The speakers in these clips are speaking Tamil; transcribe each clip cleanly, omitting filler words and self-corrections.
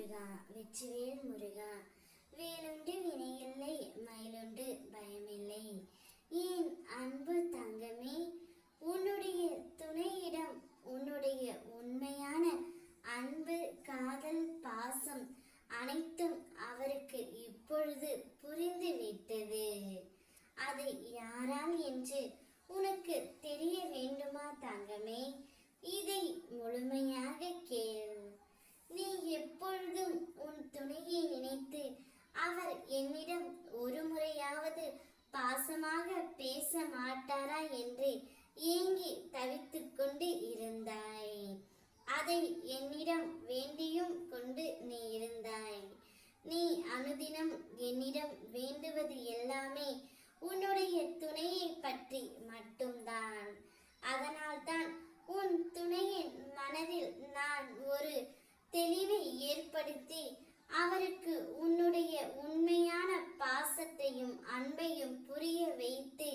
முருகா வெற்றிவேல் முருகா வேலுண்டு வினையில்லை மயிலுண்டு பயமில்லை. என் அன்பு தங்கமே, உன்னுடைய துணையிடம் உன்னுடைய உண்மையான அன்பு, காதல், பாசம் அனைத்தும் அவருக்கு இப்பொழுது புரிந்து விட்டது. அது யாரால் என்று உனக்கு தெரிய வேண்டுமா தங்கமே? இதை முழுமையாக கேள். நீ எப்பொழுதும் உன் துணையை நினைத்து அவர் என்னிடம் ஒரு முறையாவது பாசமாக பேச மாட்டாரா என்று ஏங்கி தவித்துக் கொண்டு இருந்தாய். அதை என்னிடம் வேண்டியும் கொண்டு நீ இருந்தாய். நீ அனுதினம் என்னிடம் வேண்டுவது எல்லாமே உன்னுடைய துணையை பற்றி மட்டும்தான். அதனால்தான் உன் துணையின் மனதில் நான் ஒரு தெளிவை ஏற்படுத்தி அவருக்கு உன்னுடைய உண்மையான பாசத்தையும் அன்பையும் புரிய வைத்து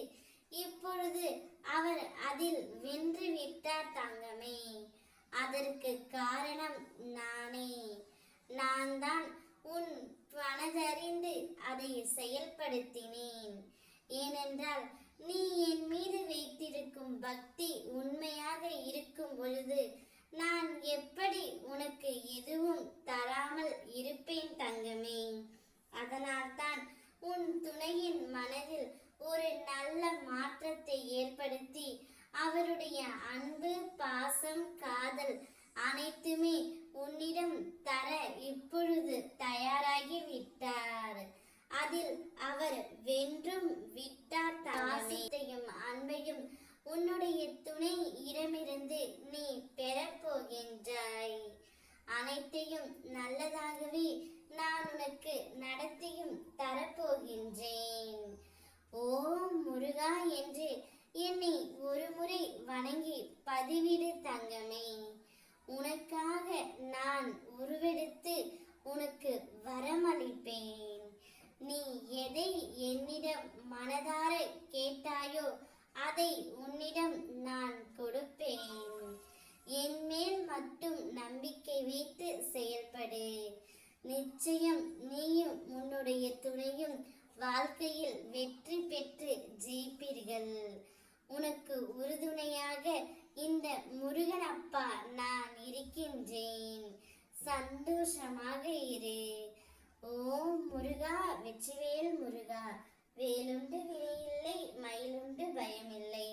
இப்பொழுது அவர் அதில் வென்று விட்டார் தங்கமே. அதற்கு காரணம் நானே. நான் தான் உன் மனதறிந்து அதை செயல்படுத்தினேன். ஏனென்றால் நீ என் மீது வைத்திருக்கும் பக்தி உண்மையாக இருக்கும் பொழுது நான் எப்படி உனக்கு எதுவும் தராமல் இருப்பேன் தங்கமே. அதனால்தான் உன் துணையின் மனதில் ஒரு நல்ல மாற்றத்தை ஏற்படுத்தி அவருடைய அன்பு, பாசம், காதல் அனைத்துமே உன்னிடம் தர இப்பொழுது தயாராகி விட்டார். அதில் அவர் வென்றும் விட்டார். பாசத்தையும் அன்பையும் உன்னுடைய துணை இடமிருந்து நீ பெறப்போகின்றாய். அனைத்தையும் நல்லதாகவே நான் உனக்கு நடத்தியும் தரப்போகின்றேன். ஓம் முருகா என்று என்னை ஒரு முறை வணங்கி பதிவிடு தங்கமே. உனக்காக நான் உருவெடுத்து உனக்கு வரமளிப்பேன். நீ எதை என்னிடம் மனதார கேட்டாயோ அதை உன்னிடம் நான் கொடுப்பேன். என் மேல் மட்டும் நம்பிக்கை வைத்து செயல்படு. நிச்சயம் நீயும் உன்னுடைய துணையும் வாழ்க்கையில் வெற்றி பெற்று ஜெயிப்பீர்கள். உனக்கு உறுதுணையாக இந்த முருகன் அப்பா நான் இருக்கின்றேன். சந்தோஷமாக இரு. ஓம் முருகா வெற்றிவேல் முருகா வேலுண்டு வினையில்லை மயிலுண்டு பயமில்லை.